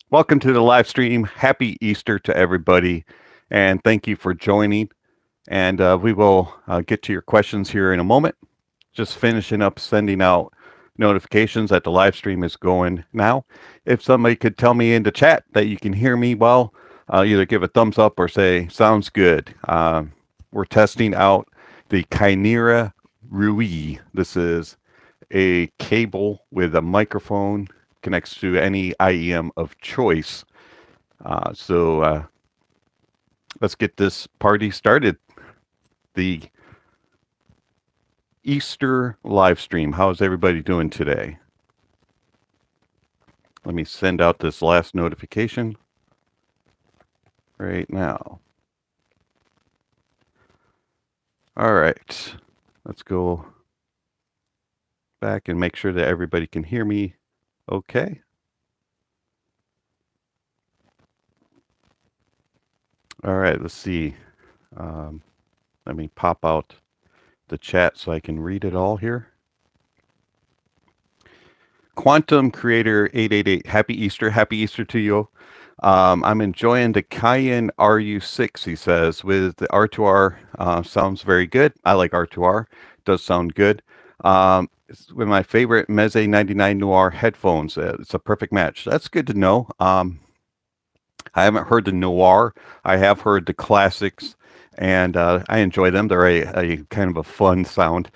Welcome to the live stream. Happy Easter to everybody, and thank you for joining. And we will get to your questions here in a moment. Just finishing up sending out notifications that the live stream is going now. If somebody could tell me in the chat that you can hear me well, either give a thumbs up or say, sounds good. We're testing out the Chimera Rui. This is a cable with a microphone, connects to any IEM of choice. So let's get this party started. The Easter live stream. How's everybody doing today? Let me send out this last notification right now. All right, let's go back and make sure that everybody can hear me okay. All right, let's see. Let me pop out the chat so I can read it all here. Quantum Creator 888, happy Easter to you. I'm enjoying the Cayenne RU6, he says, with the R2R. Sounds very good. I like R2R. Does sound good. It's with my favorite Meze 99 Noir headphones. It's a perfect match. That's good to know. I haven't heard the Noir. I have heard the classics, and I enjoy them. They're a kind of a fun sound.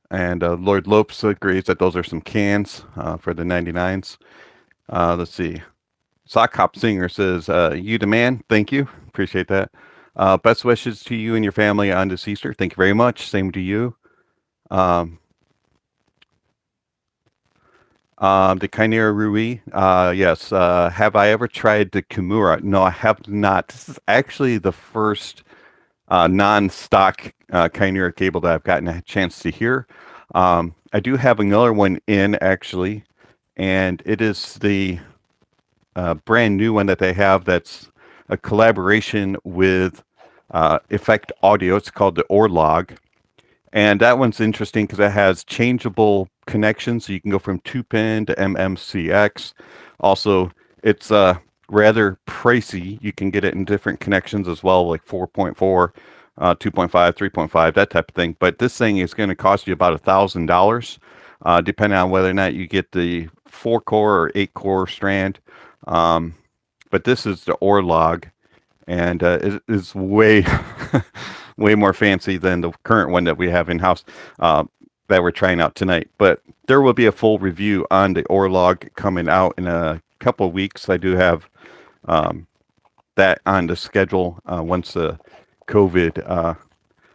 And Lord Lopes agrees that those are some cans for the 99s. Let's see. Sock Hop Singer says, you the man. Thank you. Appreciate that. Best wishes to you and your family on this Easter. Thank you very much. Same to you. The Chimera Rui. Yes. Have I ever tried the Kimura? No, I have not. This is actually the first non-stock Chimera cable that I've gotten a chance to hear. I do have another one in actually, and it is the brand new one that they have that's a collaboration with Effect Audio. It's called the Orlog. And that one's interesting because it has changeable connections. So you can go from 2-pin to MMCX. Also, it's rather pricey. You can get it in different connections as well, like 4.4, 2.5, 3.5, that type of thing. But this thing is going to cost you about $1,000, depending on whether or not you get the 4-core or 8-core strand. But this is the Orlog, and it is way, way more fancy than the current one that we have in house that we're trying out tonight. But there will be a full review on the Orlog coming out in a couple of weeks. I do have that on the schedule once the COVID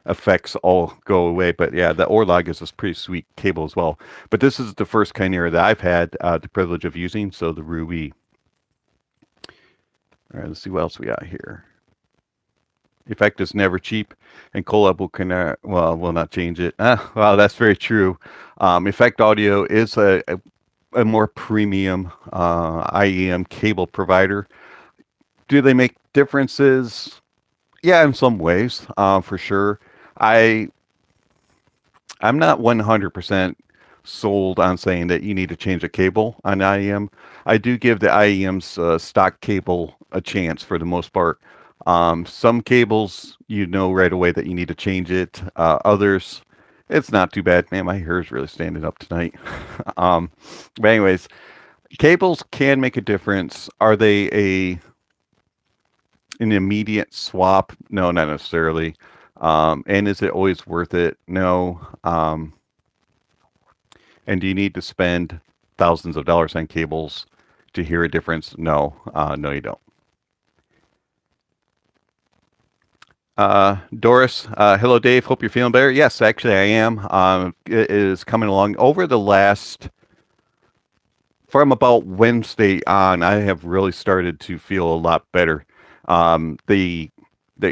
effects all go away. But yeah, the Orlog is a pretty sweet cable as well. But this is the first Chimera that I've had the privilege of using, so the Rui. All right, let's see what else we got here. Effect is never cheap, and Colab will not change it. Well, that's very true. Effect Audio is a more premium IEM cable provider. Do they make differences? Yeah, in some ways, for sure. I'm not 100% sold on saying that you need to change a cable on IEM. I do give the IEM's stock cable a chance for the most part. Some cables, you know right away that you need to change it. Others, it's not too bad. Man, my hair is really standing up tonight. But anyways, cables can make a difference. Are they an immediate swap? No, not necessarily. And is it always worth it? No. And do you need to spend thousands of dollars on cables to hear a difference? No, no, you don't. Doris, hello, Dave. Hope you're feeling better. Yes, actually, I am. It is coming along over the last, from about Wednesday on, I have really started to feel a lot better. The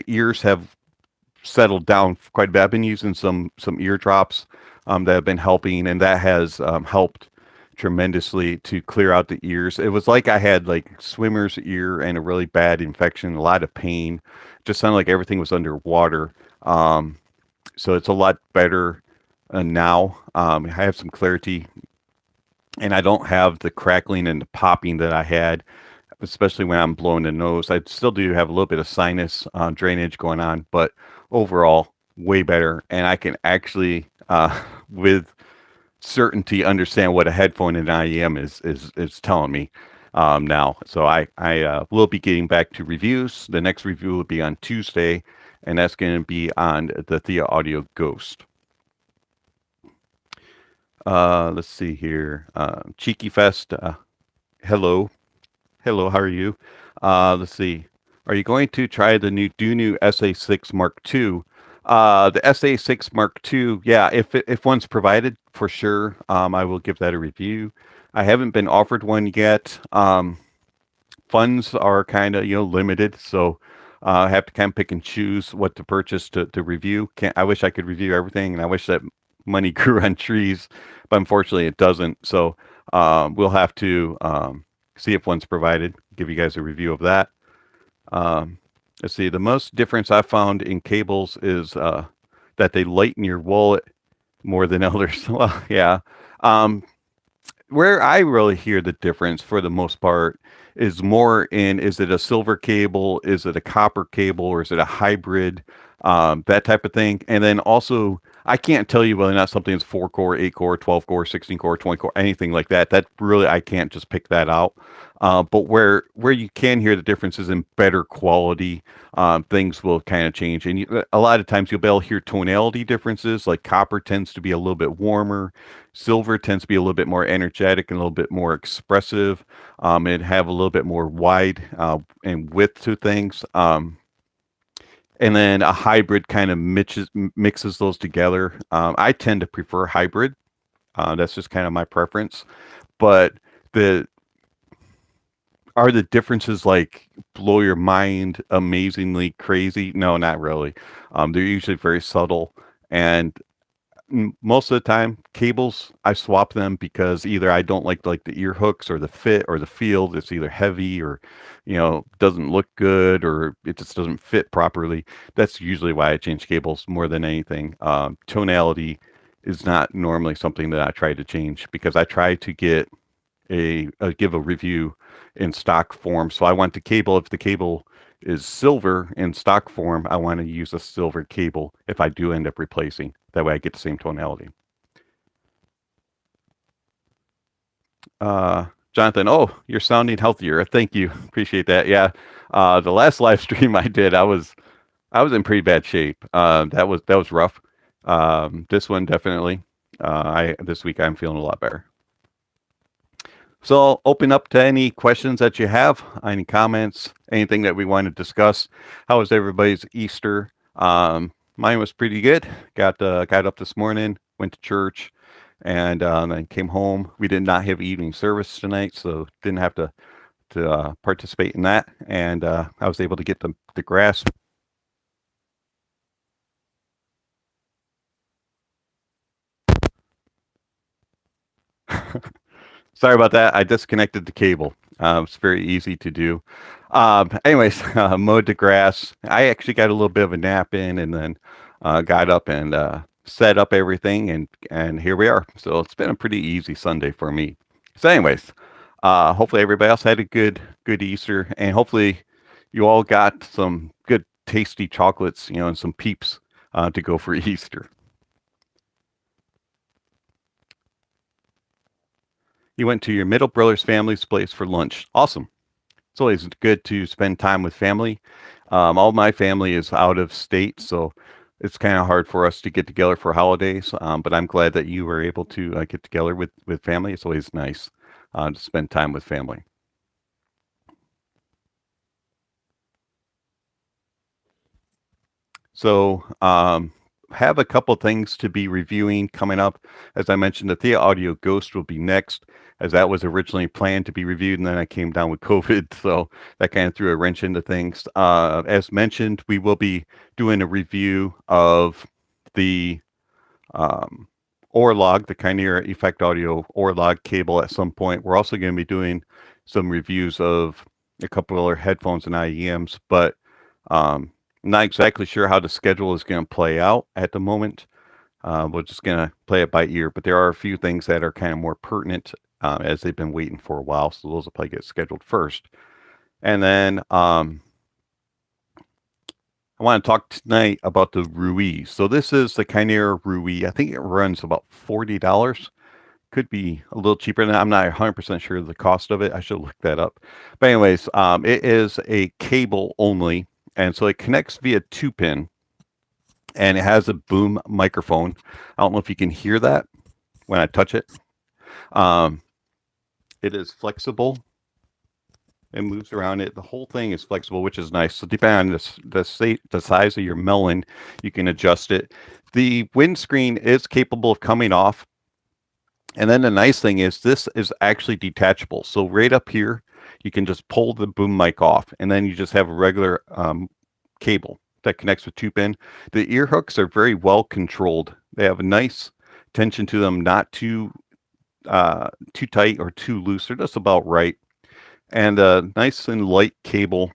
ears have settled down quite a bit. I've been using some ear drops that have been helping, and that has helped tremendously to clear out the ears. It was like I had like swimmer's ear and a really bad infection, a lot of pain. Just sounded like everything was underwater. So it's a lot better now. I have some clarity, and I don't have the crackling and the popping that I had, especially when I'm blowing the nose. I still do have a little bit of sinus drainage going on, but overall, way better. And I can actually, with certainty, understand what a headphone and IEM is telling me now. So I will be getting back to reviews. The next review will be on Tuesday, and that's going to be on the Thea Audio Ghost. Let's see here. Cheeky Fest. Hello. Hello, how are you? Let's see. Are you going to try the new SA6 Mark II? The SA6 Mark II, yeah, if one's provided, for sure, I will give that a review. I haven't been offered one yet. Funds are kind of, limited, so I have to kind of pick and choose what to purchase to review. I wish I could review everything, and I wish that money grew on trees, but unfortunately it doesn't. So we'll have to see if one's provided, give you guys a review of that. Let's see, the most difference I found in cables is that they lighten your wallet more than others. Well, yeah. Where I really hear the difference for the most part is more in, is it a silver cable, is it a copper cable, or is it a hybrid, that type of thing. And then also, I can't tell you whether or not something is 4 core, 8 core, 12 core, 16 core, 20 core, anything like that. That really, I can't just pick that out. But where you can hear the differences in better quality, things will kind of change. And a lot of times you'll be able to hear tonality differences, like copper tends to be a little bit warmer. Silver tends to be a little bit more energetic and a little bit more expressive, and have a little bit more wide and width to things. And then a hybrid kind of mixes those together. I tend to prefer hybrid. That's just kind of my preference. But are the differences like blow your mind amazingly crazy? No, not really. They're usually very subtle. And most of the time, cables, I swap them because either I don't like the ear hooks or the fit or the feel. It's either heavy or, doesn't look good, or it just doesn't fit properly. That's usually why I change cables more than anything. Tonality is not normally something that I try to change because I try to get give a review in stock form. So I want the cable, if the cable is silver in stock form, I want to use a silver cable if I do end up replacing. That way I get the same tonality. Jonathan, oh, you're sounding healthier. Thank you. Appreciate that. Yeah. The last live stream I did, I was in pretty bad shape. That was rough. This one definitely. This week I'm feeling a lot better. So I'll open up to any questions that you have, any comments, anything that we want to discuss. How was everybody's Easter? Mine was pretty good. Got up this morning, went to church, and then came home. We did not have evening service tonight, so didn't have to participate in that. And I was able to get the grass. Sorry about that. I disconnected the cable. It's very easy to do. Anyways, mowed the grass. I actually got a little bit of a nap in, and then got up and set up everything, and here we are. So it's been a pretty easy Sunday for me. So anyways, hopefully everybody else had a good Easter, and hopefully you all got some good tasty chocolates, and some peeps to go for Easter. You went to your middle brother's family's place for lunch. Awesome. It's always good to spend time with family. All my family is out of state, so it's kind of hard for us to get together for holidays. But I'm glad that you were able to get together with family. It's always nice to spend time with family. So have a couple things to be reviewing coming up. As I mentioned, the Thea Audio Ghost will be next, as that was originally planned to be reviewed, and then I came down with COVID, so that kind of threw a wrench into things. As mentioned, we will be doing a review of the Orlog, the Chimera Effect Audio Orlog cable at some point. We're also going to be doing some reviews of a couple other headphones and IEMs, but not exactly sure how the schedule is going to play out at the moment. We're just going to play it by ear, but there are a few things that are kind of more pertinent as they've been waiting for a while. So those will probably get scheduled first. And then I want to talk tonight about the Rui. So this is the Kinera Rui. I think it runs about $40. Could be a little cheaper than that. I'm not 100% sure of the cost of it. I should look that up. But anyways, it is a cable only. And so it connects via 2-pin. And it has a boom microphone. I don't know if you can hear that when I touch it. It is flexible. It moves around. It. The whole thing is flexible, which is nice. So depending on the size of your melon, you can adjust it. The windscreen is capable of coming off. And then the nice thing is this is actually detachable. So right up here, you can just pull the boom mic off, and then you just have a regular cable that connects with 2-pin. The ear hooks are very well controlled. They have a nice tension to them, not too tight or too loose. They're just about right. And a nice and light cable.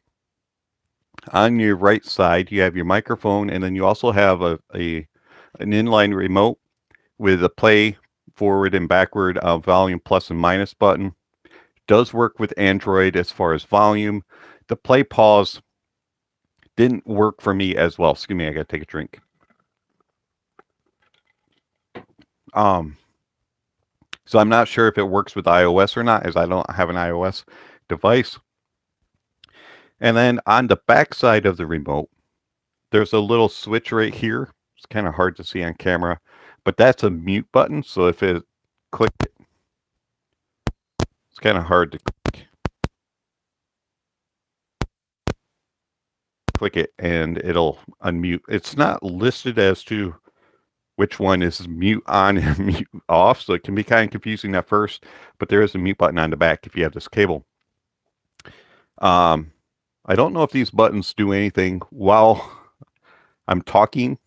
On your right side, you have your microphone, and then you also have an inline remote with a play forward and backward volume plus and minus button. Does work with Android as far as volume. The play pause didn't work for me as well. Excuse me, I gotta take a drink. So I'm not sure if it works with iOS or not, as I don't have an iOS device. And then on the back side of the remote, there's a little switch right here. It's kind of hard to see on camera, but that's a mute button. So if it click it, it's kind of hard to click it and it'll unmute. It's not listed as to which one is mute on and mute off, so it can be kind of confusing at first, but there is a mute button on the back if you have this cable. I don't know if these buttons do anything while I'm talking,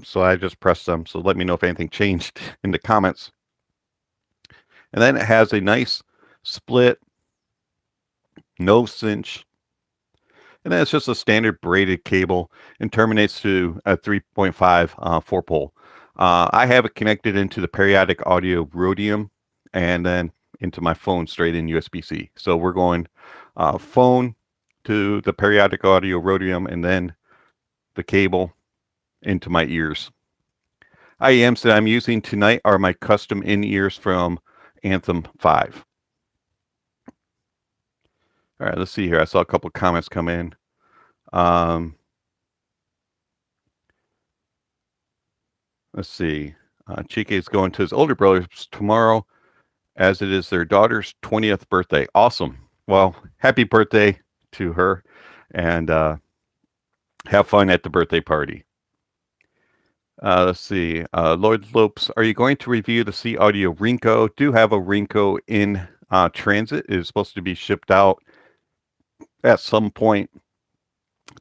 so I just pressed them. So let me know if anything changed in the comments. And then it has a nice split, no cinch. And then it's just a standard braided cable and terminates to a 3.5 4-pole. I have it connected into the periodic audio Rodium and then into my phone straight in USB-C. So we're going phone to the periodic audio Rodium and then the cable into my ears. IEMs that I'm using tonight are my custom in-ears from Anthem 5. All right, let's see here. I saw a couple comments come in. Let's see. Chike is going to his older brothers tomorrow, as it is their daughter's 20th birthday. Awesome. Well, happy birthday to her, and have fun at the birthday party. Let's see. Lloyd Lopes, are you going to review the C Audio Rinco? Do have a Rinco in transit. It is supposed to be shipped out at some point.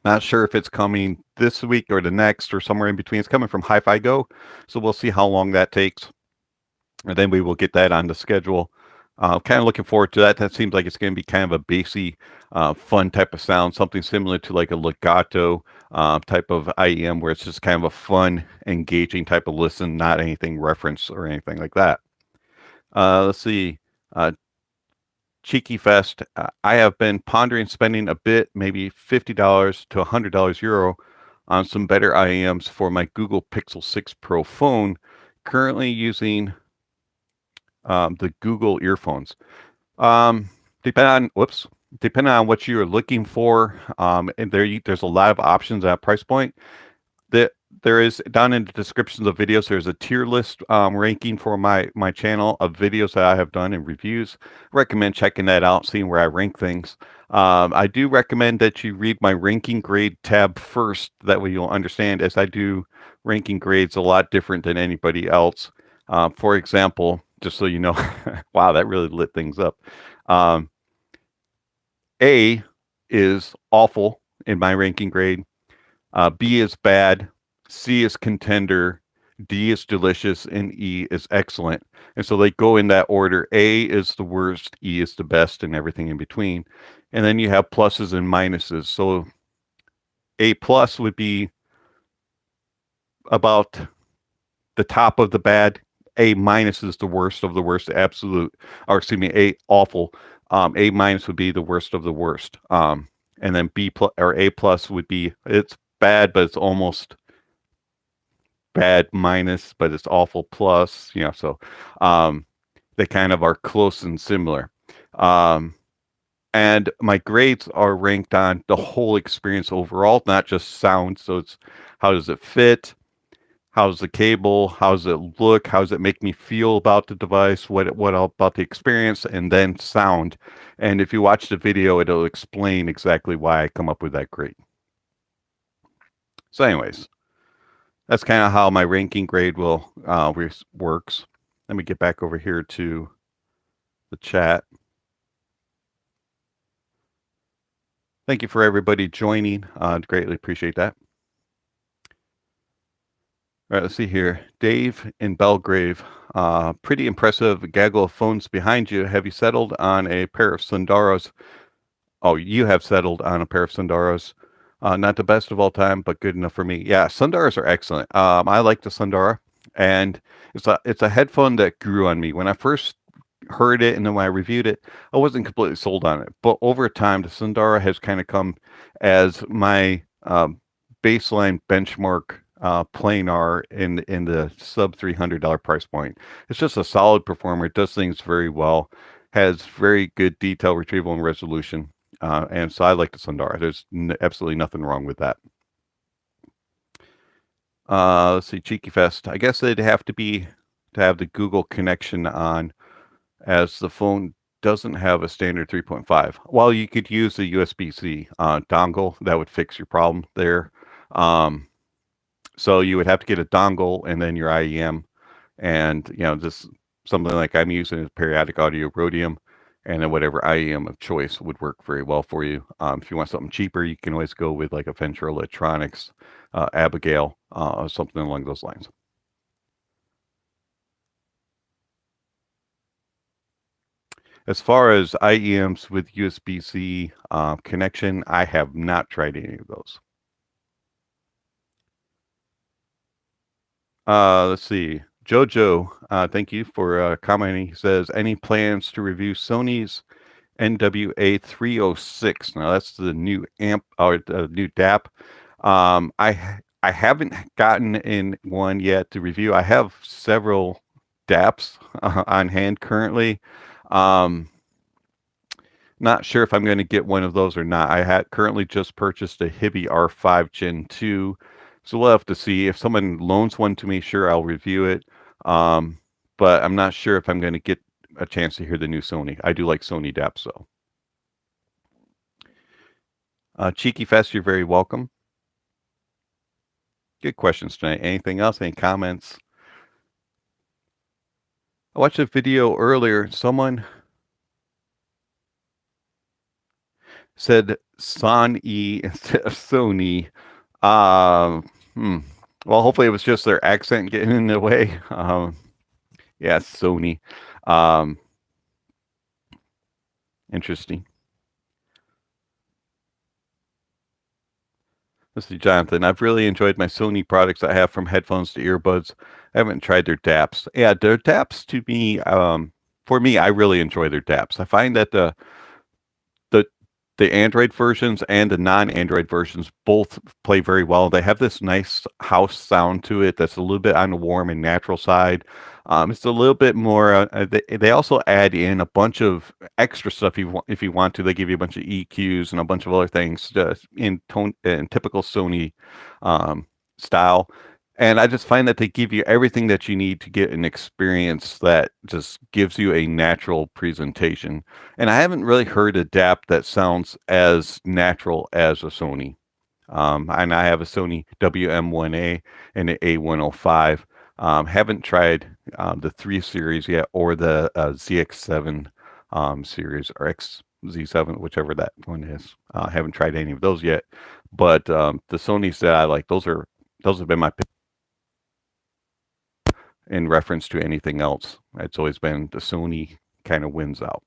Not sure if it's coming this week or the next or somewhere in between. It's coming from Hi-Fi Go, so we'll see how long that takes. And then we will get that on the schedule. Kind of looking forward to that. That seems like it's going to be kind of a bassy, fun type of sound, something similar to like a legato type of IEM, where it's just kind of a fun, engaging type of listen, not anything reference or anything like that. Let's see. Cheeky Fest. I have been pondering spending a bit, maybe $50 to $100 Euro, on some better IEMs for my Google Pixel 6 Pro phone. Currently using the Google earphones. Depending on what you're looking for, and there's a lot of options at price point. There is, down in the descriptions of videos, there's a tier list ranking for my channel of videos that I have done and reviews. Recommend checking that out, seeing where I rank things. I do recommend that you read my ranking grade tab first. That way you'll understand, as I do ranking grades a lot different than anybody else. For example, just so you know, wow, that really lit things up. A is awful in my ranking grade. B is bad. C is contender. D is delicious. And E is excellent. And so they go in that order. A is the worst. E is the best, and everything in between. And then you have pluses and minuses. So A plus would be about the top of the bad. A minus is the worst of the worst, absolute, or excuse me, A awful. A minus would be the worst of the worst. And then B plus or A plus would be it's bad, but it's almost bad minus, but it's awful plus. You know, so they kind of are close and similar. And my grades are ranked on the whole experience overall, not just sound. So it's how does it fit? How's the cable? How does it look? How does it make me feel about the device? What about the experience? And then sound. And if you watch the video, it'll explain exactly why I come up with that grade. So anyways, that's kind of how my ranking grade will works. Let me get back over here to the chat. Thank you for everybody joining. Greatly appreciate that. All right, let's see here. Dave in Belgrave. Pretty impressive gaggle of phones behind you. Have you settled on a pair of Sundaros? Oh, you have settled on a pair of Sundaros. Not the best of all time, but good enough for me. Yeah, Sundaros are excellent. I like the Sundara, and it's a headphone that grew on me. When I first heard it and then when I reviewed it, I wasn't completely sold on it. But over time, the Sundara has kind of come as my baseline benchmark planar in the sub $300 price point. It's just a solid performer. It does things very well. Has very good detail retrieval and resolution. And so I like the Sundara. There's absolutely nothing wrong with that. Let's see, Cheeky Fest. I guess it'd have to have the Google connection on, as the phone doesn't have a standard 3.5. Well, you could use the USB-C dongle. That would fix your problem there. So you would have to get a dongle and then your IEM, and just something like I'm using is Periodic Audio Rhodium, and then whatever IEM of choice would work very well for you. If you want something cheaper, you can always go with like a Venture Electronics, Abigail, or something along those lines. As far as IEMs with USB-C connection, I have not tried any of those. Let's see. Jojo, thank you for commenting. He says, any plans to review Sony's NWA 306? Now that's the new amp or the new DAP. I haven't gotten in one yet to review. I have several DAPs on hand currently. Not sure if I'm going to get one of those or not. I had currently just purchased a Hibby R5 Gen 2. So we'll have to see. If someone loans one to me, sure, I'll review it. But I'm not sure if I'm going to get a chance to hear the new Sony. I do like Sony DAP, so. Cheeky Fest, you're very welcome. Good questions tonight. Anything else? Any comments? I watched a video earlier. Someone said Sonny instead of Sony. Well, hopefully it was just their accent getting in the way. Yeah, Sony. Interesting. Let's see, Jonathan. I've really enjoyed my Sony products I have, from headphones to earbuds. I haven't tried their DAPs. Yeah, their DAPs to me, for me, I really enjoy their DAPs. I find that the Android versions and the non-Android versions both play very well. They have this nice house sound to it that's a little bit on the warm and natural side. It's a little bit more. They also add in a bunch of extra stuff if you want to. They give you a bunch of EQs and a bunch of other things in typical Sony style. And I just find that they give you everything that you need to get an experience that just gives you a natural presentation. And I haven't really heard a DAP that sounds as natural as a Sony. And I have a Sony WM1A and an A105. Haven't tried the 3 series yet, or the ZX7 series, or XZ7, whichever that one is. Haven't tried any of those yet. But the Sonys that I like, those have been my pick. In reference to anything else, it's always been the Sony kind of wins out.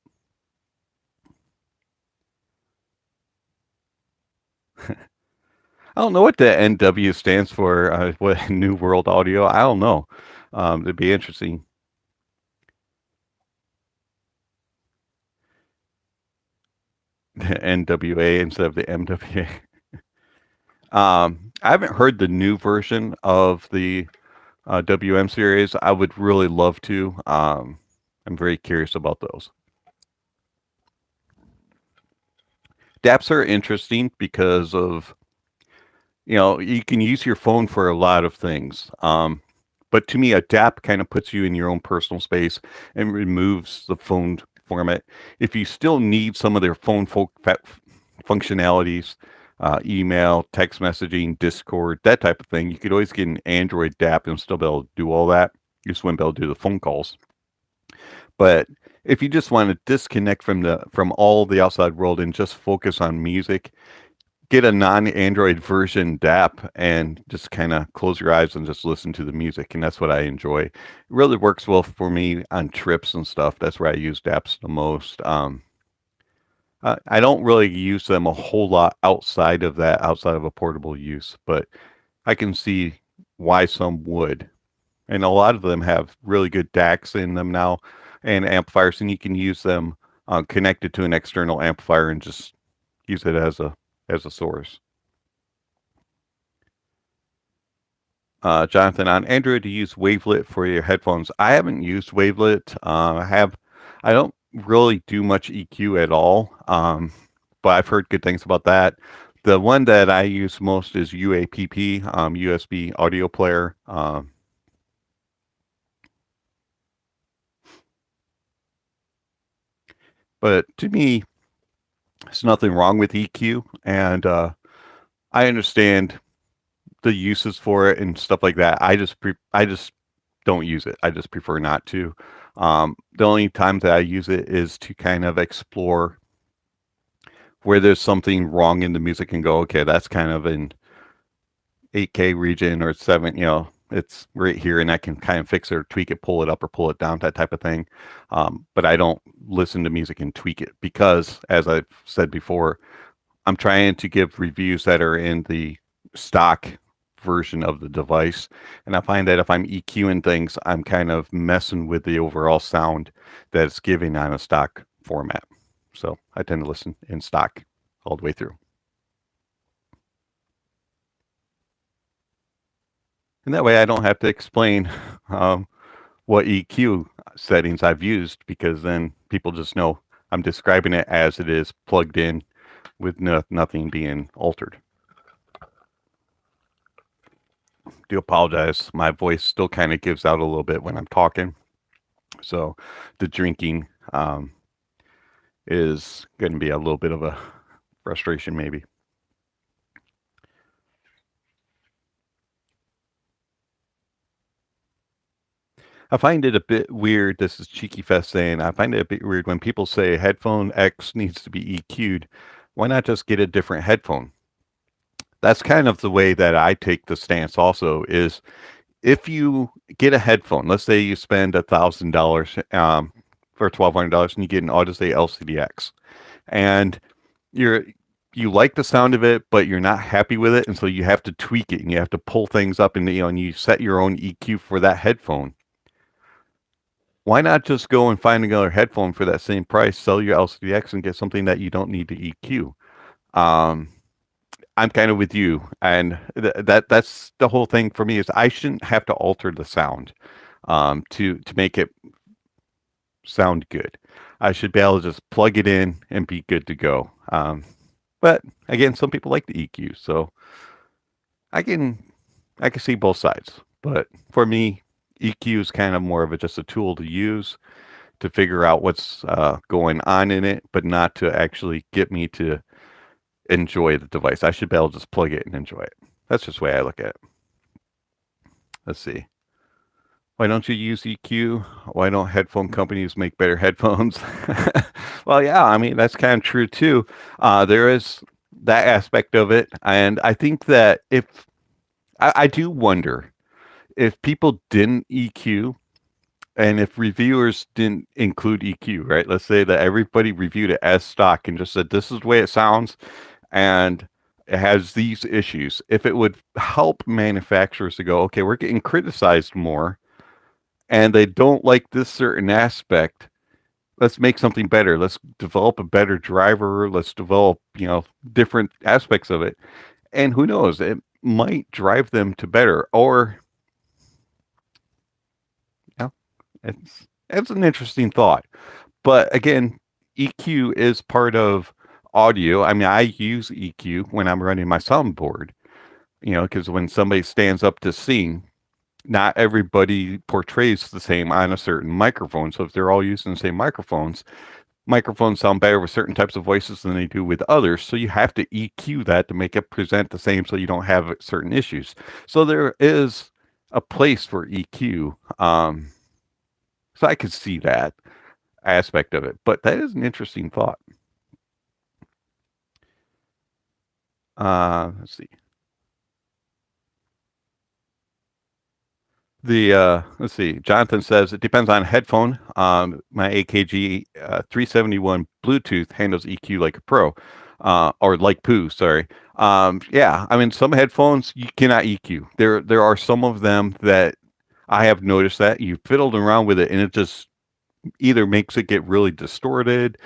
I don't know what the NW stands for. What New World Audio? I don't know. It'd be interesting. NWA instead of the MWA. I haven't heard the new version of the WM series. I would really love to. I'm very curious about those. DAPs are interesting because of, you can use your phone for a lot of things. But to me, a DAP kind of puts you in your own personal space and removes the phone format. If you still need some of their phone functionalities, email, text messaging, Discord, that type of thing, you could always get an Android DAP and still be able to do all that. You just wouldn't be able to do the phone calls. But if you just want to disconnect from all the outside world and just focus on music, get a non-Android version DAP and just kind of close your eyes and just listen to the music. And that's what I enjoy. It really works well for me on trips and stuff. That's where I use DAPs the most. I don't really use them a whole lot outside of a portable use, but I can see why some would. And a lot of them have really good DACs in them now and amplifiers, and you can use them connected to an external amplifier and just use it as a source. Jonathan, on Android, you use Wavelet for your headphones. I haven't used Wavelet. I don't really do much EQ at all, but I've heard good things about that. The one that I use most is UAPP, USB audio player. But to me, there's nothing wrong with EQ, and I understand the uses for it and stuff like that. I just don't use it. I just prefer not to. The only time that I use it is to kind of explore where there's something wrong in the music and go, okay, that's kind of in 8K region or 7, it's right here, and I can kind of fix it or tweak it, pull it up or pull it down, that type of thing. But I don't listen to music and tweak it because, as I've said before, I'm trying to give reviews that are in the stock version of the device. And I find that if I'm EQing things, I'm kind of messing with the overall sound that it's giving on a stock format. So I tend to listen in stock all the way through. And that way I don't have to explain what EQ settings I've used, because then people just know I'm describing it as it is plugged in with nothing being altered. Do apologize. My voice still kind of gives out a little bit when I'm talking. So the drinking is going to be a little bit of a frustration maybe. I find it a bit weird. This is Cheeky Fest saying, I find it a bit weird when people say headphone X needs to be EQ'd. Why not just get a different headphone? That's kind of the way that I take the stance also, is if you get a headphone, let's say you spend $1,000 for $1,200 and you get an Odyssey LCDX, and you like the sound of it, but you're not happy with it, and so you have to tweak it and you have to pull things up, and and you set your own EQ for that headphone. Why not just go and find another headphone for that same price, sell your LCDX, and get something that you don't need to EQ? I'm kind of with you, and that's the whole thing for me, is I shouldn't have to alter the sound to make it sound good. I should be able to just plug it in and be good to go. But again, some people like the EQ, so I can see both sides. But for me, EQ is kind of more of just a tool to use to figure out what's going on in it, but not to actually get me to enjoy the device. I should be able to just plug it and enjoy it. That's just the way I look at it. Let's see. Why don't you use EQ? Why don't headphone companies make better headphones? Well, yeah, I mean, that's kind of true too. There is that aspect of it. And I think that I do wonder if people didn't EQ, and if reviewers didn't include EQ, right? Let's say that everybody reviewed it as stock and just said, this is the way it sounds, and it has these issues. If it would help manufacturers to go, okay, we're getting criticized more, and they don't like this certain aspect, let's make something better. Let's develop a better driver. Let's develop, different aspects of it. And who knows, it might drive them to better. Or, yeah, it's an interesting thought. But again, EQ is part of audio. I mean, I use EQ when I'm running my soundboard, because when somebody stands up to sing, not everybody portrays the same on a certain microphone. So if they're all using the same microphones sound better with certain types of voices than they do with others. So you have to EQ that to make it present the same so you don't have certain issues. So there is a place for EQ. So I could see that aspect of it, but that is an interesting thought. Let's see. Let's see. Jonathan says it depends on headphone. My AKG 371 Bluetooth handles EQ like a pro, or like poo. Sorry. Yeah. I mean, some headphones you cannot EQ. There are some of them that I have noticed that you fiddled around with it and it just either makes it get really distorted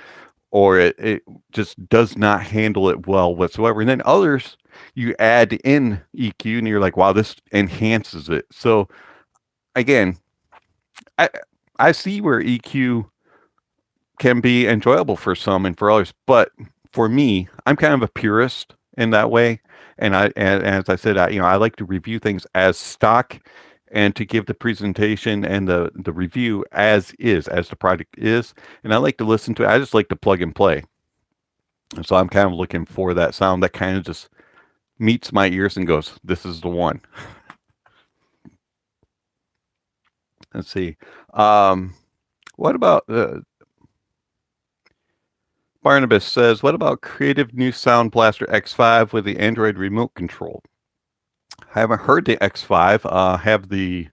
or it just does not handle it well whatsoever. And then others you add in EQ and you're like, wow, this enhances it. So again, I see where EQ can be enjoyable for some and for others, but for me, I'm kind of a purist in that way. And as I said, I like to review things as stock and to give the presentation and the review as is, as the product is. And I like to listen to it. I just like to plug and play. And so I'm kind of looking for that sound that kind of just meets my ears and goes, this is the one. Let's see. What about Barnabas says, what about Creative New Sound Blaster X5 with the Android remote control? I haven't heard the X5. Have the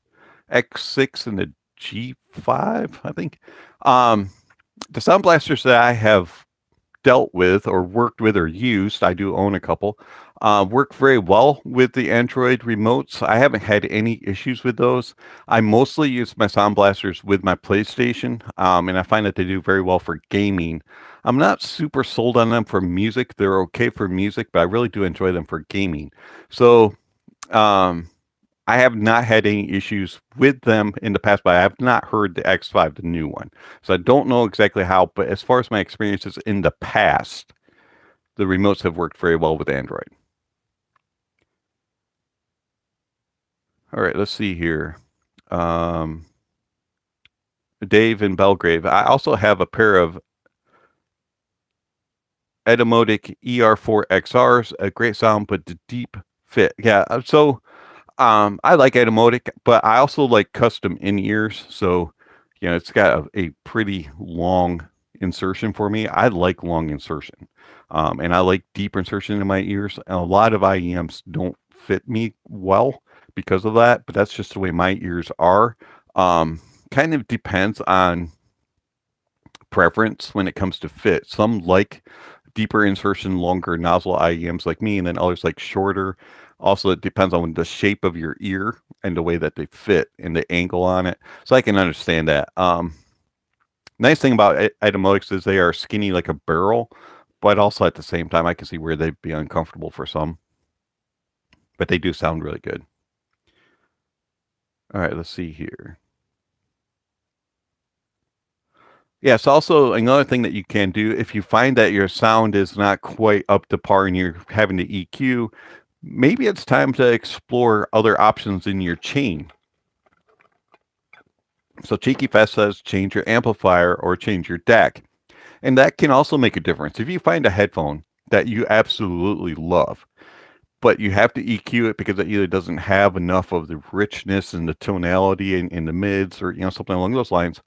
X6 and the G5, I think. The sound blasters that I have dealt with or worked with or used, I do own a couple, work very well with the Android remotes. I haven't had any issues with those. I mostly use my sound blasters with my PlayStation, and I find that they do very well for gaming. I'm not super sold on them for music. They're okay for music, but I really do enjoy them for gaming. So I have not had any issues with them in the past, but I have not heard the X5, the new one. So I don't know exactly how, but as far as my experiences in the past, the remotes have worked very well with Android. All right, let's see here. Dave in Belgrave. I also have a pair of Etymotic ER4 XRs, a great sound, but the deep fit. Yeah, so I like Etymotic, but I also like custom in-ears. So, it's got a pretty long insertion for me. I like long insertion. And I like deep insertion in my ears. And a lot of IEMs don't fit me well because of that, but that's just the way my ears are. Kind of depends on preference when it comes to fit. Some like deeper insertion, longer nozzle IEMs like me, and then others like shorter. Also, it depends on the shape of your ear and the way that they fit and the angle on it. So I can understand that. Nice thing about Etymotics is they are skinny like a barrel, but also at the same time, I can see where they'd be uncomfortable for some. But they do sound really good. All right, let's see here. Yes, also another thing that you can do if you find that your sound is not quite up to par and you're having to EQ, maybe it's time to explore other options in your chain. So Cheeky Fest says change your amplifier or change your DAC. And that can also make a difference. If you find a headphone that you absolutely love, but you have to EQ it because it either doesn't have enough of the richness and the tonality in the mids or something along those lines,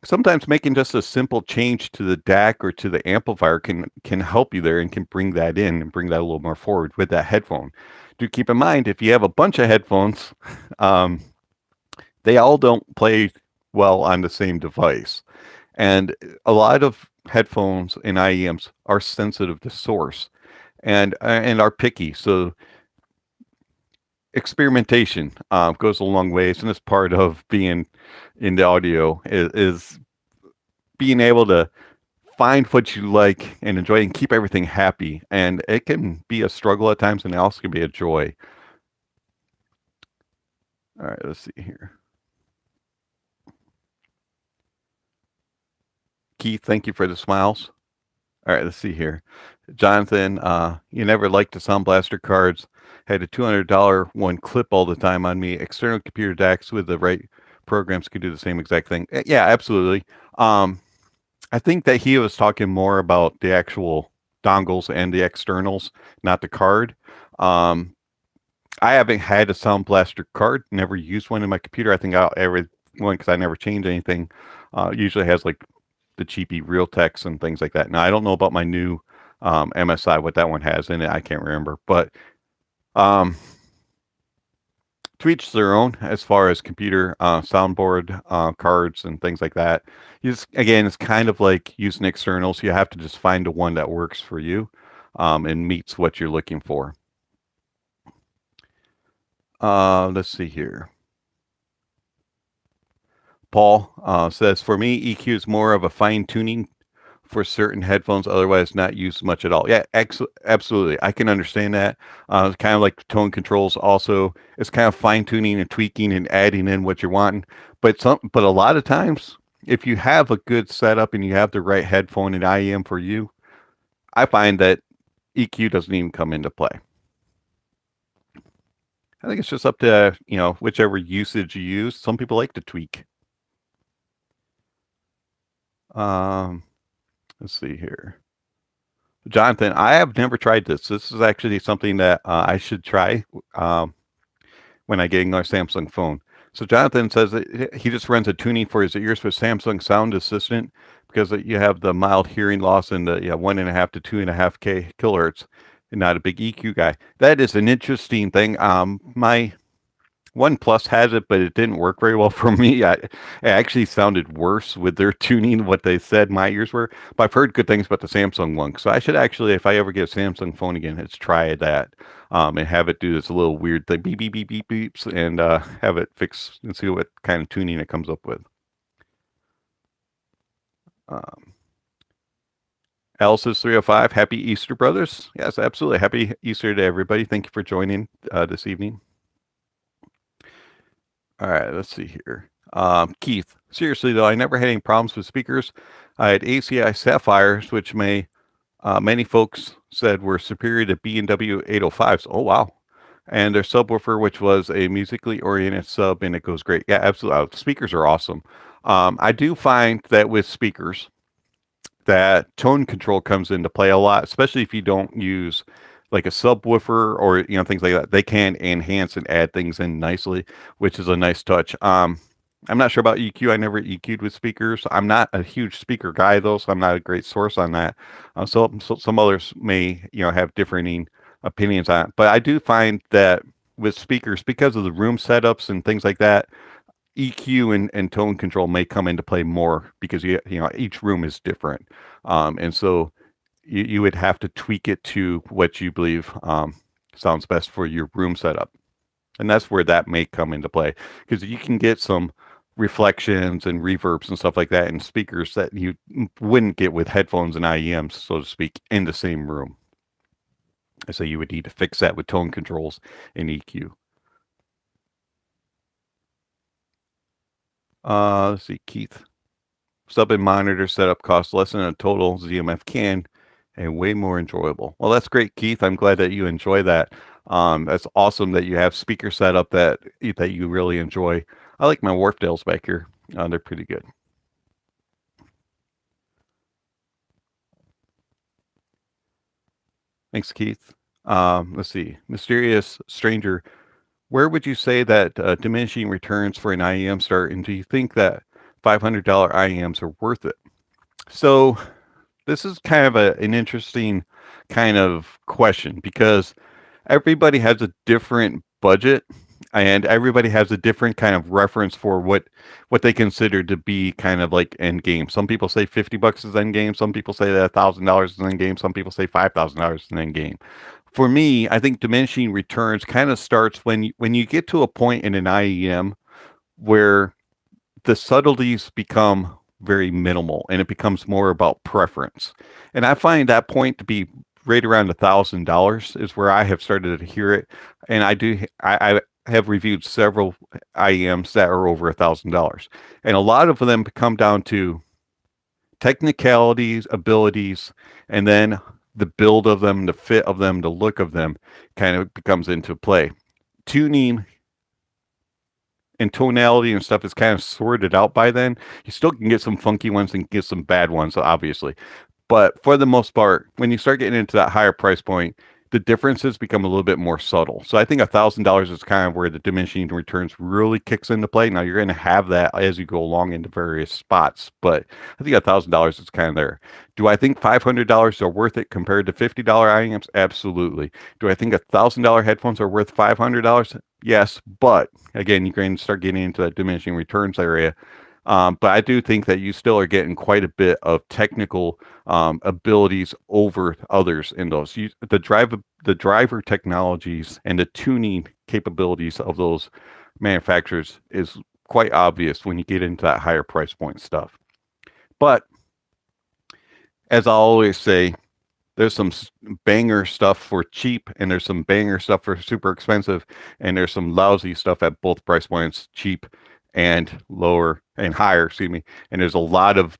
sometimes making just a simple change to the DAC or to the amplifier can help you there and can bring that in and bring that a little more forward with that headphone. Do keep in mind, if you have a bunch of headphones, they all don't play well on the same device. And a lot of headphones and IEMs are sensitive to source and are picky. So experimentation goes a long ways, and it's part of being in the audio is being able to find what you like and enjoy and keep everything happy. And it can be a struggle at times, and it also can be a joy. All right, let's see here. Keith, thank you for the smiles. All right, let's see here. Jonathan, you never liked the Sound Blaster cards. Had a $200 one clip all the time on me. External computer DACs with the right programs could do the same exact thing. Yeah, absolutely. I think that he was talking more about the actual dongles and the externals, not the card. I haven't had a Sound Blaster card, never used one in my computer. I think every one, because I never change anything, usually has like the cheapy Realtek and things like that. Now, I don't know about my new MSI, what that one has in it. I can't remember. But to each their own as far as computer soundboard cards and things like that. Again, it's kind of like using externals. You have to just find the one that works for you and meets what you're looking for. Let's see here. Paul says, for me, EQ is more of a fine tuning for certain headphones, otherwise not used much at all. Yeah, absolutely. I can understand that. It's kind of like tone controls also. It's kind of fine tuning and tweaking and adding in what you're wanting. But a lot of times, if you have a good setup and you have the right headphone and IEM for you, I find that EQ doesn't even come into play. I think it's just up to, whichever usage you use. Some people like to tweak. Let's see here. Jonathan, I have never tried this. This is actually something that I should try when I get another Samsung phone. So Jonathan says that he just runs a tuning for his ears with Samsung Sound Assistant because you have the mild hearing loss and the 1.5 to 2.5 kilohertz, and not a big EQ guy. That is an interesting thing. My OnePlus has it, but it didn't work very well for me. It actually sounded worse with their tuning, what they said my ears were. But I've heard good things about the Samsung one. So I should actually, if I ever get a Samsung phone again, let's try that and have it do this little weird thing, beep, beep, beep, beep, beeps, and have it fix and see what kind of tuning it comes up with. Alice's 305, happy Easter, brothers. Yes, absolutely. Happy Easter to everybody. Thank you for joining this evening. All right, let's see here. Keith, seriously though, I never had any problems with speakers. I had ACI Sapphires, which many folks said were superior to B&W 805s. Oh, wow. And their subwoofer, which was a musically oriented sub, and it goes great. Yeah, absolutely. Speakers are awesome. I do find that with speakers, that tone control comes into play a lot, especially if you don't use like a subwoofer or things like that. They can enhance and add things in nicely, which is a nice touch. I'm not sure about EQ. I never EQ'd with speakers. I'm not a huge speaker guy though, so I'm not a great source on that. So some others may have differing opinions on it. But I do find that with speakers, because of the room setups and things like that, EQ and tone control may come into play more because each room is different, and so you would have to tweak it to what you believe sounds best for your room setup. And that's where that may come into play, because you can get some reflections and reverbs and stuff like that in speakers that you wouldn't get with headphones and IEMs, so to speak, in the same room. So you would need to fix that with tone controls and EQ. Let's see, Keith. Sub and monitor setup costs less than a total ZMF can and way more enjoyable. Well, that's great, Keith. I'm glad that you enjoy that. That's awesome that you have speaker setup that you really enjoy. I like my Wharfdales back here. They're pretty good. Thanks, Keith. Let's see. Mysterious Stranger, where would you say that diminishing returns for an IEM start, and do you think that $500 IEMs are worth it? So this is kind of an interesting kind of question, because everybody has a different budget and everybody has a different kind of reference for what they consider to be kind of like end game. Some people say $50 is end game. Some people say that $1,000 is end game. Some people say $5,000 is end game. For me, I think diminishing returns kind of starts when you get to a point in an IEM where the subtleties become very minimal, and it becomes more about preference. And I find that point to be right around $1,000 is where I have started to hear it. And I have reviewed several IEMs that are over $1,000, and a lot of them come down to technicalities, abilities, and then the build of them, the fit of them, the look of them kind of becomes into play. Tuning and tonality and stuff is kind of sorted out by then. You still can get some funky ones and get some bad ones, obviously. But for the most part, when you start getting into that higher price point, the differences become a little bit more subtle. So I think $1,000 is kind of where the diminishing returns really kicks into play. Now you're going to have that as you go along into various spots, but I think $1,000 is kind of there. Do I think $500 are worth it compared to $50 IAMs? Absolutely. Do I think $1,000 headphones are worth $500? Yes, but again, you're going to start getting into that diminishing returns area. But I do think that you still are getting quite a bit of technical abilities over others in those. The driver technologies and the tuning capabilities of those manufacturers is quite obvious when you get into that higher price point stuff. But as I always say, there's some banger stuff for cheap, and there's some banger stuff for super expensive, and there's some lousy stuff at both price points, cheap and lower and higher, excuse me. And there's a lot of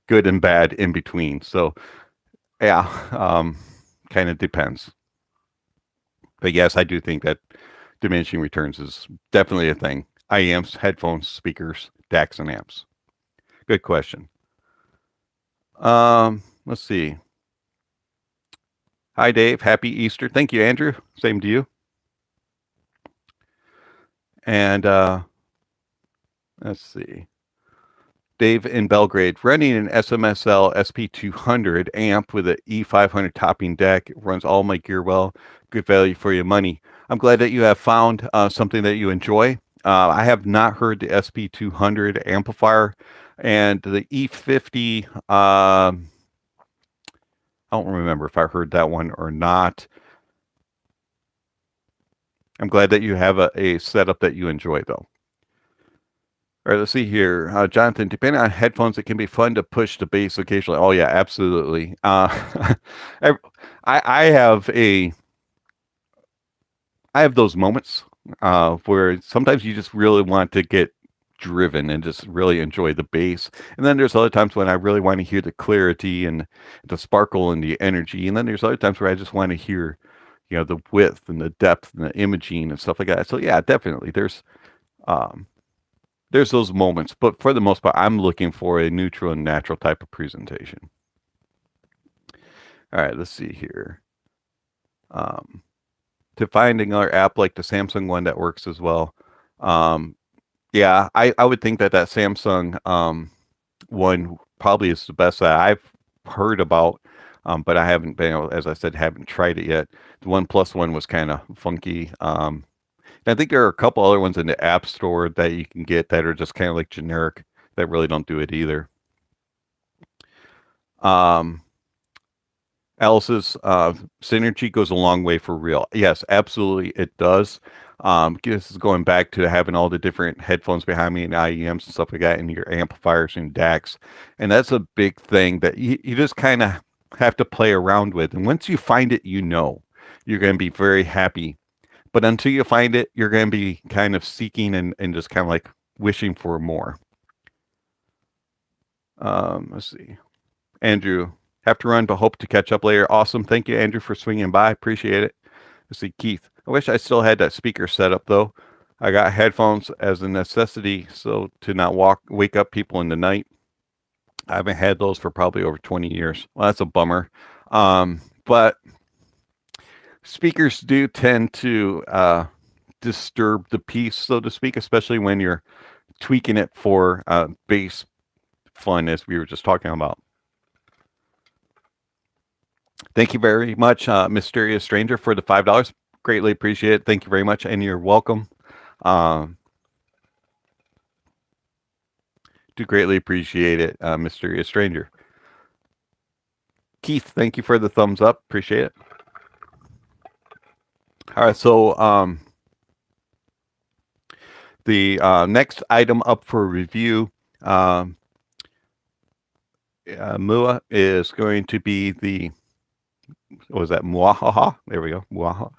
good and bad in between. So yeah, kind of depends. But yes, I do think that diminishing returns is definitely a thing. IEMs, headphones, speakers, DACs, and amps. Good question. Let's see. Hi, Dave. Happy Easter. Thank you, Andrew. Same to you. And let's see. Dave in Belgrade, running an SMSL SP200 amp with an E500 topping deck. It runs all my gear well. Good value for your money. I'm glad that you have found something that you enjoy. I have not heard the SP200 amplifier, and the E50. I don't remember if I heard that one or not. I'm glad that you have a setup that you enjoy, though. All right, let's see here. Jonathan, depending on headphones, it can be fun to push the bass occasionally. Oh, yeah, absolutely. I have those moments where sometimes you just really want to get driven and just really enjoy the bass. And then there's other times when I really want to hear the clarity and the sparkle and the energy. And then there's other times where I just want to hear, the width and the depth and the imaging and stuff like that. So yeah, definitely there's those moments, but for the most part, I'm looking for a neutral and natural type of presentation. All right, let's see here. To find another app like the Samsung one that works as well. Yeah, I would think that Samsung one probably is the best that I've heard about, but I haven't been able, as I said, haven't tried it yet. The OnePlus one was kind of funky. I think there are a couple other ones in the App Store that you can get that are just kind of like generic that really don't do it either. Alice's Synergy goes a long way for real. Yes, absolutely, it does. This is going back to having all the different headphones behind me and IEMs and stuff like that, and your amplifiers and DACs. And that's a big thing that you just kind of have to play around with. And once you find it, you're going to be very happy. But until you find it, you're going to be kind of seeking and just kind of like wishing for more. Let's see. Andrew, have to run, but hope to catch up later. Awesome. Thank you, Andrew, for swinging by. Appreciate it. Let's see. Keith, I wish I still had that speaker set up, though. I got headphones as a necessity, so to not wake up people in the night. I haven't had those for probably over 20 years. Well, that's a bummer. But speakers do tend to disturb the piece, so to speak, especially when you're tweaking it for bass fun, as we were just talking about. Thank you very much, Mysterious Stranger, for the $5. Greatly appreciate it. Thank you very much, and you're welcome. Do greatly appreciate it, Mysterious Stranger. Keith, thank you for the thumbs up. Appreciate it. All right, so the next item up for review Mua is going to be the, what was that? Muahaha. There we go. Muaha.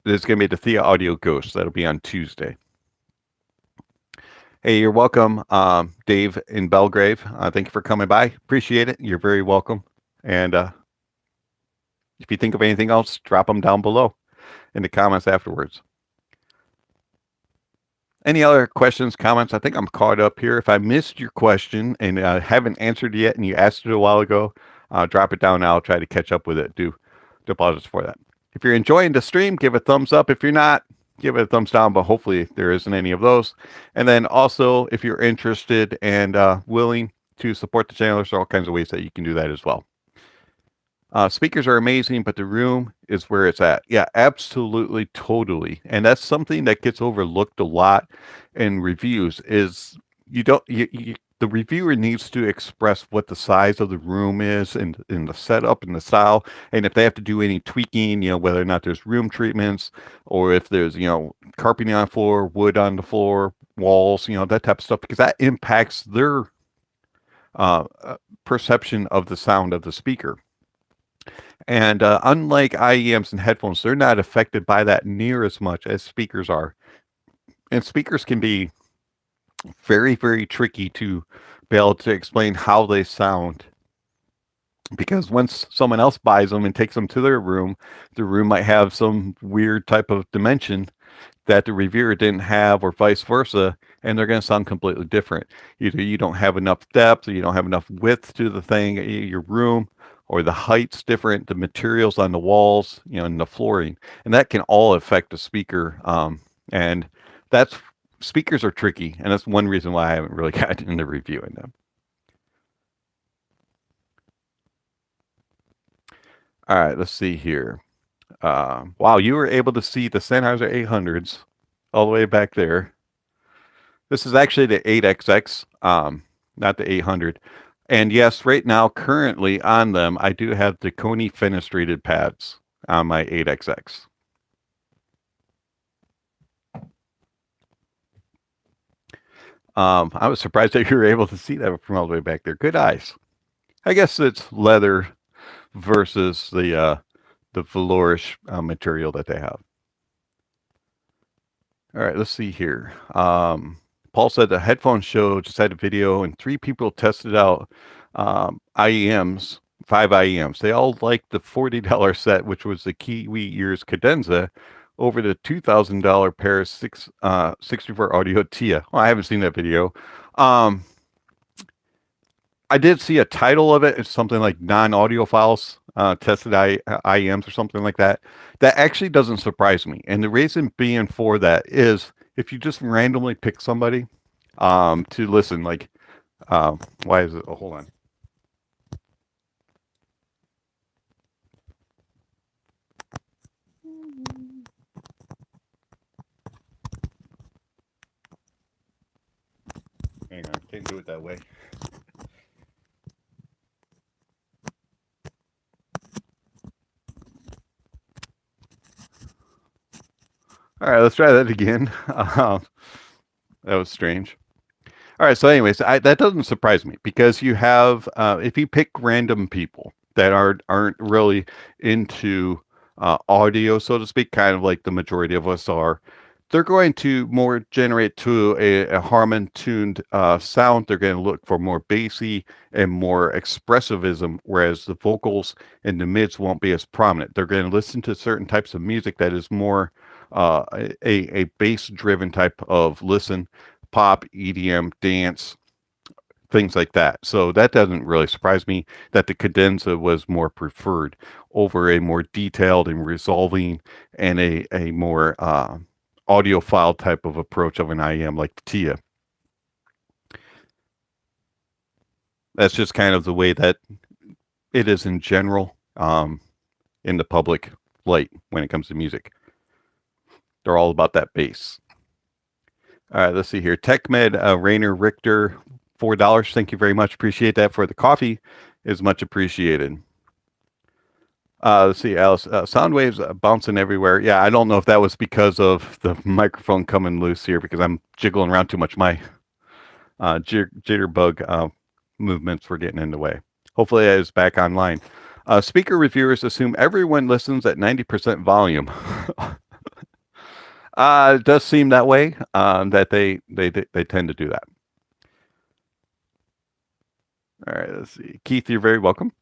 There's going to be the Thea Audio Ghost. That'll be on Tuesday. Hey, you're welcome, Dave in Belgrave. Thank you for coming by. Appreciate it. You're very welcome. And if you think of anything else, drop them down below in the comments afterwards. Any other questions, comments? I think I'm caught up here. If I missed your question and haven't answered it yet and you asked it a while ago, drop it down. I'll try to catch up with it. Do apologize for that. If you're enjoying the stream, give a thumbs up. If you're not, give it a thumbs down, but hopefully there isn't any of those. And then also, if you're interested and willing to support the channel, there's all kinds of ways that you can do that as well. Speakers are amazing, but the room is where it's at. Yeah, absolutely, totally. And that's something that gets overlooked a lot in reviews is the reviewer needs to express what the size of the room is and the setup and the style. And if they have to do any tweaking, whether or not there's room treatments or if there's, carpeting on the floor, wood on the floor, walls, that type of stuff, because that impacts their perception of the sound of the speaker. And unlike IEMs and headphones, they're not affected by that near as much as speakers are. And speakers can be very, very tricky to be able to explain how they sound. Because once someone else buys them and takes them to their room, the room might have some weird type of dimension that the reviewer didn't have, or vice versa, and they're going to sound completely different. Either you don't have enough depth, or you don't have enough width to the thing, your room, or the height's different, the materials on the walls, and the flooring, and that can all affect the speaker. And speakers are tricky, and that's one reason why I haven't really gotten into reviewing them. All right, let's see here. Wow, you were able to see the Sennheiser 800s all the way back there. This is actually the 8XX, not the 800. And yes, right now, currently on them, I do have the Coney fenestrated pads on my 8XX. I was surprised that you were able to see that from all the way back there. Good eyes. I guess it's leather versus the velourish material that they have. All right, let's see here. Paul said the headphone show just had a video and 3 people tested out IEMs, 5 IEMs. They all liked the $40 set, which was the Kiwi Ears Cadenza, over the $2,000 pair of 64 Audio Tia. Well, I haven't seen that video. I did see a title of it. It's something like non-audiophiles tested IEMs or something like that. That actually doesn't surprise me. And the reason being for that is if you just randomly pick somebody to listen, like, why is it? Oh, hold on. Hang on, can't do it that way. All right, let's try that again. That was strange. All right, so anyways, that doesn't surprise me because you have, if you pick random people that aren't really into audio, so to speak, kind of like the majority of us are, they're going to more generate to a Harman-tuned sound. They're going to look for more bassy and more expressivism, whereas the vocals and the mids won't be as prominent. They're going to listen to certain types of music that is more a bass-driven type of listen, pop, EDM, dance, things like that. So that doesn't really surprise me that the cadenza was more preferred over a more detailed and resolving and a more audiophile type of approach of an IEM like the Tia. That's just kind of the way that it is in general in the public light when it comes to music. They're all about that bass. All right, let's see here. TechMed Rainer Richter, $4. Thank you very much. Appreciate that for the coffee. Is much appreciated. Let's see, Alice. Sound waves bouncing everywhere. Yeah, I don't know if that was because of the microphone coming loose here because I'm jiggling around too much. My jitterbug movements were getting in the way. Hopefully that is back online. Speaker reviewers assume everyone listens at 90% volume. It does seem that way, that they tend to do that. All right, let's see. Keith, you're very welcome.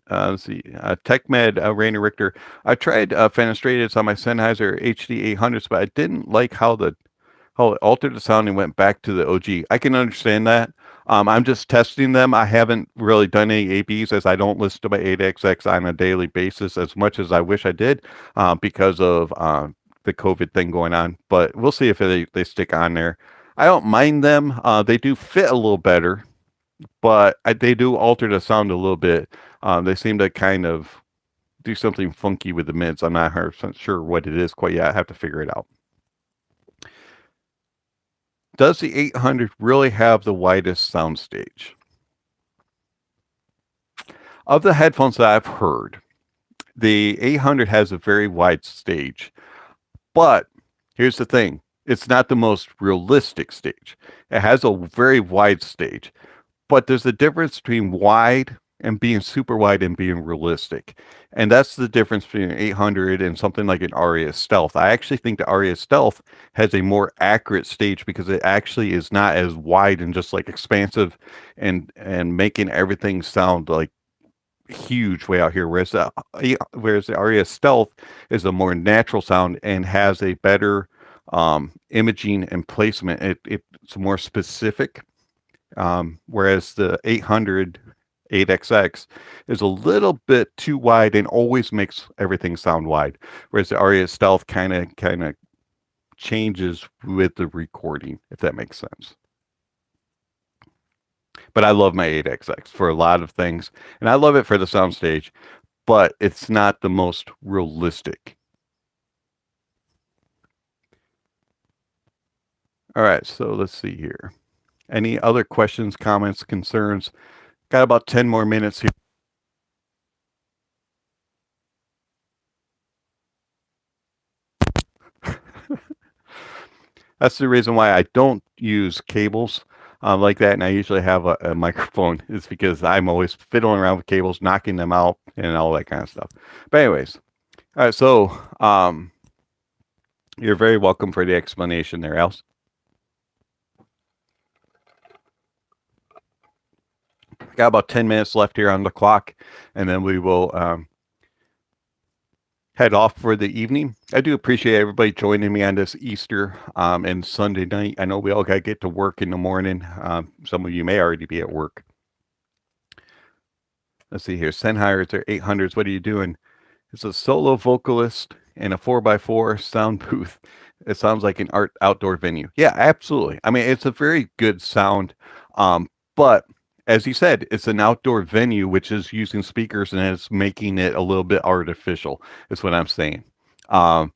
Let's see. TechMed, Rainer Richter. I tried Fenestrateds on my Sennheiser HD 800s, but I didn't like how it altered the sound and went back to the OG. I can understand that. I'm just testing them. I haven't really done any ABs, as I don't listen to my 8XX on a daily basis as much as I wish I did, because of the COVID thing going on. But we'll see if they stick on there. I don't mind them. They do fit a little better, but they do alter the sound a little bit. They seem to kind of do something funky with the mids. I'm not 100% sure what it is quite yet. I have to figure it out. Does the 800 really have the widest soundstage? Of the headphones that I've heard, the 800 has a very wide stage. But here's the thing. It's not the most realistic stage. It has a very wide stage. But there's a difference between wide and being super wide and being realistic. And that's the difference between an 800 and something like an Aria Stealth. I actually think the Aria Stealth has a more accurate stage because it actually is not as wide and just like expansive and making everything sound like huge way out here. Whereas the Aria Stealth is a more natural sound and has a better imaging and placement. It's more specific. Whereas the 800 8XX is a little bit too wide and always makes everything sound wide. Whereas the Aria Stealth kind of changes with the recording, if that makes sense. But I love my 8XX for a lot of things, and I love it for the soundstage, but it's not the most realistic. All right, so let's see here. Any other questions, comments, concerns? Got about 10 more minutes here. That's the reason why I don't use cables like that, and I usually have a microphone. Is because I'm always fiddling around with cables, knocking them out, and all that kind of stuff. But anyways, all right, so you're very welcome for the explanation there, Alice. Got about 10 minutes left here on the clock, and then we will head off for the evening. I do appreciate everybody joining me on this Easter and Sunday night. I know we all got to get to work in the morning. Some of you may already be at work. Let's see here. Sennheisers 800s. What are you doing? It's a solo vocalist in a 4x4 sound booth. It sounds like an outdoor venue. Yeah, absolutely. I mean, it's a very good sound, but as you said, it's an outdoor venue, which is using speakers, and it's making it a little bit artificial, is what I'm saying. I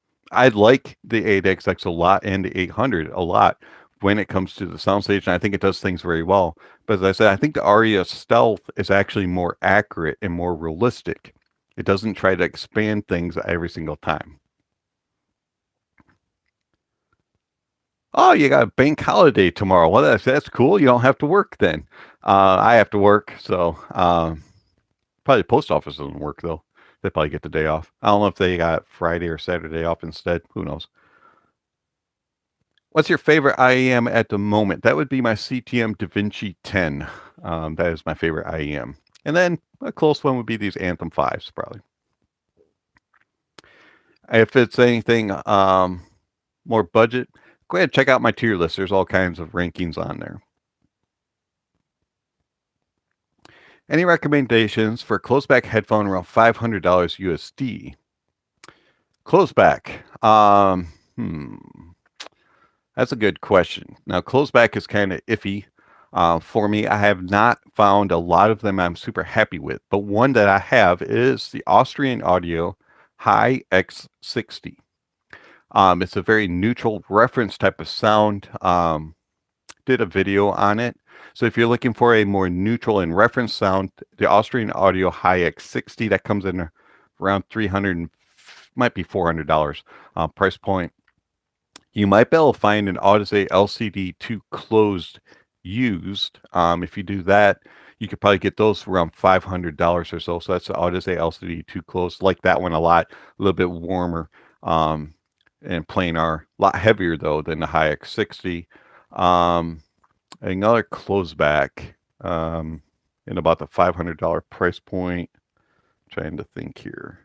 like the 8XX a lot and the 800 a lot when it comes to the soundstage, and I think it does things very well. But as I said, I think the Aria Stealth is actually more accurate and more realistic. It doesn't try to expand things every single time. Oh, you got a bank holiday tomorrow. Well, that's cool. You don't have to work then. I have to work, so probably the post office doesn't work, though. They probably get the day off. I don't know if they got Friday or Saturday off instead. Who knows? What's your favorite IEM at the moment? That would be my CTM DaVinci 10. That is my favorite IEM. And then a close one would be these Anthem 5s, probably. If it's anything more budget, go ahead and check out my tier list. There's all kinds of rankings on there. Any recommendations for close-back headphone around $500 USD? Close-back. That's a good question. Now, close-back is kind of iffy for me. I have not found a lot of them I'm super happy with, but one that I have is the Austrian Audio High X60. It's a very neutral reference type of sound. Did a video on it. So if you're looking for a more neutral and reference sound, the Austrian Audio High X60, that comes in around $300, might be $400 price point. You might be able to find an Odyssey LCD2 closed used. If you do that, You could probably get those for around $500 or so. So that's the Odyssey LCD Too Close. Like that one a lot, a little bit warmer, and planar, a lot heavier though than the High X60. Another closeback, in about the $500 price point. Trying to think here.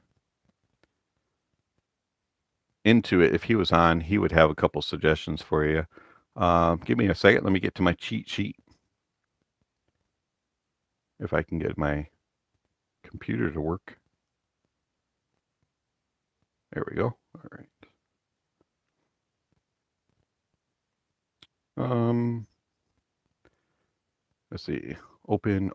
Into it, if he was on, he would have a couple suggestions for you. Give me a second. Let me get to my cheat sheet. If I can get my computer to work. There we go. All right. Let's see. Open.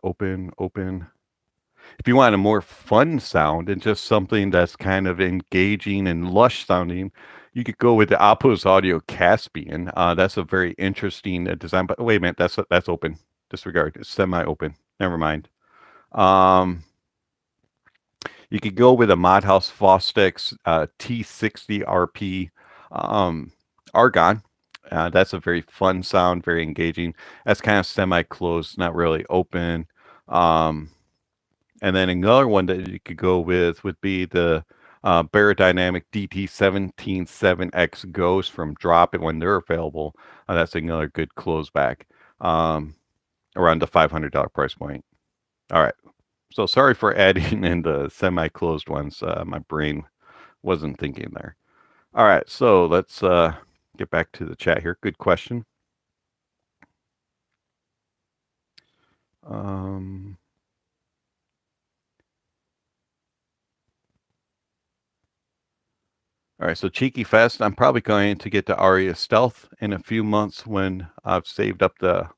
If you want a more fun sound and just something that's kind of engaging and lush sounding, you could go with the Appos Audio Caspian. That's a very interesting design. But wait a minute, that's open. Disregard. It's semi-open. Never mind. You could go with a Modhouse Fostex T60 RP Argon. That's a very fun sound, very engaging. That's kind of semi-closed, not really open. And then another one that you could go with would be the Barodynamic DT177X Ghost from Drop It when they're available. That's another good closeback around the $500 price point. All right. So sorry for adding in the semi-closed ones. My brain wasn't thinking there. All right. So let's get back to the chat here. Good question. All right, so Cheeky Fest, I'm probably going to get the Aria Stealth in a few months when I've saved up the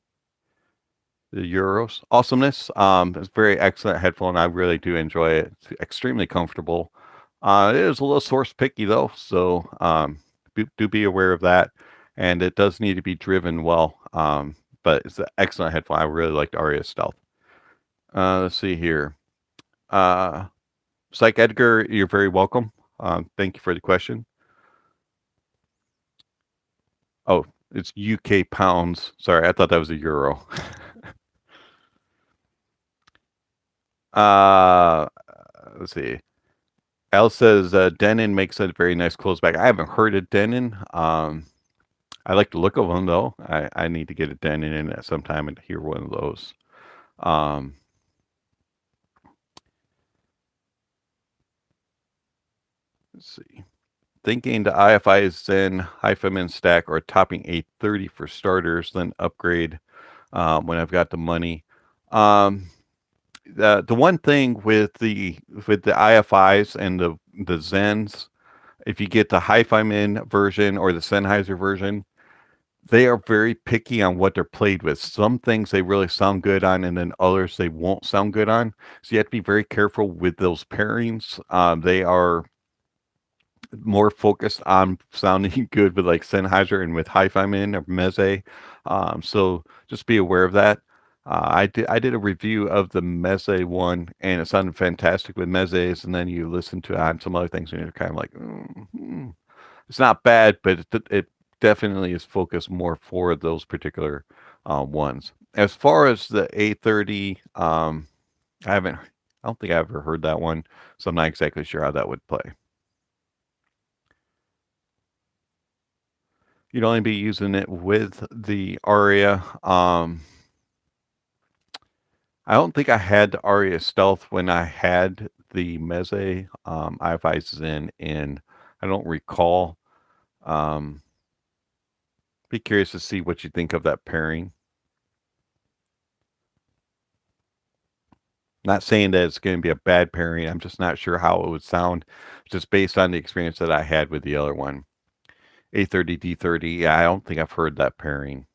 euros. Awesomeness, it's a very excellent headphone. I really do enjoy it. It's extremely comfortable. It is a little source picky though, so do be aware of that. And it does need to be driven well, but it's an excellent headphone. I really like the Aria Stealth. Let's see here. Psych Edgar, you're very welcome. Thank you for the question. Oh, it's UK pounds. Sorry, I thought that was a euro. Let's see. Al says Denon makes a very nice closeback. I haven't heard of Denon. I like the look of them though. I need to get a Denon in at some time and hear one of those. Let's see. Thinking the IFI Zen HiFiMin stack or topping 830 for starters, then upgrade when I've got the money. The one thing with the IFIs and the Zens, if you get the HiFiMin version or the Sennheiser version, they are very picky on what they're played with. Some things they really sound good on, and then others they won't sound good on. So you have to be very careful with those pairings. They are more focused on sounding good with like Sennheiser and with HiFiMin or Meze. So just be aware of that. I did a review of the Meze one, and it sounded fantastic with Mezes, and then you listen to it on some other things, and you're kind of like, it's not bad, but it definitely is focused more for those particular ones. As far as the A30, I don't think I've ever heard that one, so I'm not exactly sure how that would play. You'd only be using it with the Aria. I don't think I had the Aria Stealth when I had the Meze IFI Zen in. I don't recall. Be curious to see what you think of that pairing. Not saying that it's going to be a bad pairing. I'm just not sure how it would sound, just based on the experience that I had with the other one. A30, D30. Yeah, I don't think I've heard that pairing.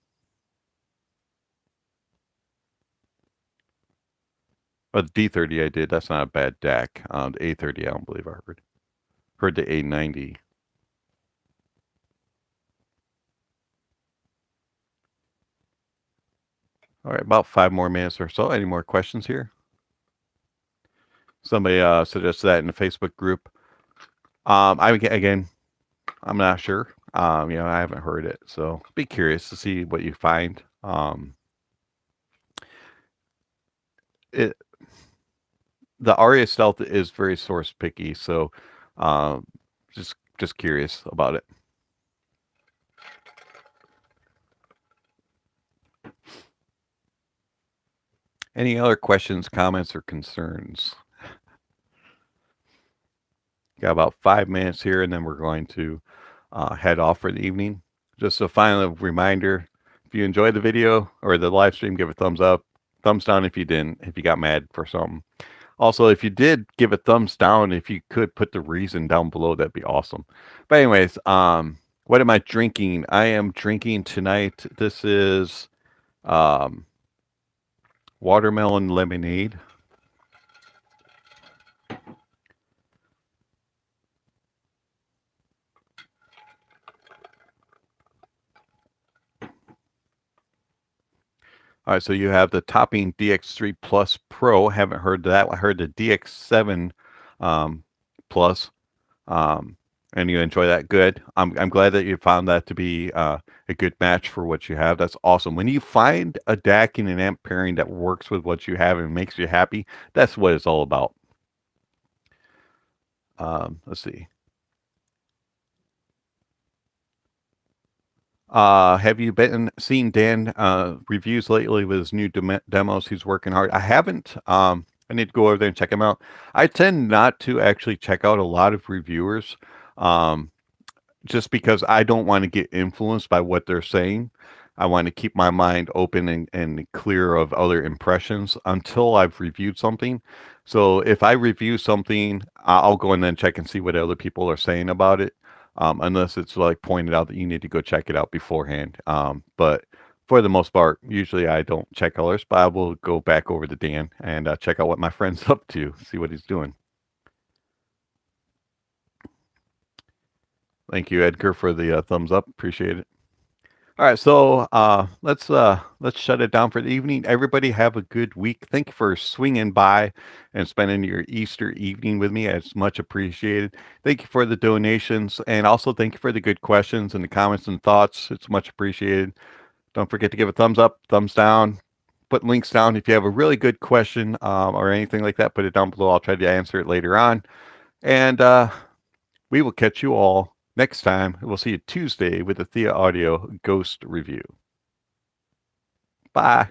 But the D30 I did. That's not a bad DAC. The A30 I don't believe I heard. Heard the A90. All right, about 5 more minutes or so. Any more questions here? Somebody suggested that in the Facebook group. I'm not sure. I haven't heard it, so be curious to see what you find. it the Aria Stealth is very source picky, so uh, just curious about it. Any other questions, comments, or concerns? Got about 5 minutes here, and then we're going to head off for the evening. Just a final reminder: if you enjoyed the video or the live stream, give a thumbs up. Thumbs down if you didn't. If you got mad for something. Also, if you did give a thumbs down, if you could put the reason down below, that'd be awesome. But anyways, what am I drinking? I am drinking tonight. This is watermelon lemonade. All right, so you have the Topping DX3 Plus Pro. Haven't heard that. I heard the DX7 Plus, and you enjoy that. Good. I'm glad that you found that to be a good match for what you have. That's awesome. When you find a DAC and an amp pairing that works with what you have and makes you happy, that's what it's all about. Let's see. Have you seen Dan reviews lately with his new demos? He's working hard. I haven't. I need to go over there and check him out. I tend not to actually check out a lot of reviewers, just because I don't want to get influenced by what they're saying. I want to keep my mind open and clear of other impressions until I've reviewed something. So if I review something, I'll go and then check and see what other people are saying about it. Unless it's like pointed out that you need to go check it out beforehand. But for the most part, usually I don't check others, but I will go back over to Dan and check out what my friend's up to, see what he's doing. Thank you, Edgar, for the thumbs up. Appreciate it. All right, so let's shut it down for the evening. Everybody have a good week. Thank you for swinging by and spending your Easter evening with me. It's much appreciated. Thank you for the donations, and also thank you for the good questions and the comments and thoughts. It's much appreciated. Don't forget to give a thumbs up, thumbs down. Put links down if you have a really good question or anything like that. Put it down below. I'll try to answer it later on, and we will catch you all next time. We'll see you Tuesday with the Thea Audio Ghost Review. Bye.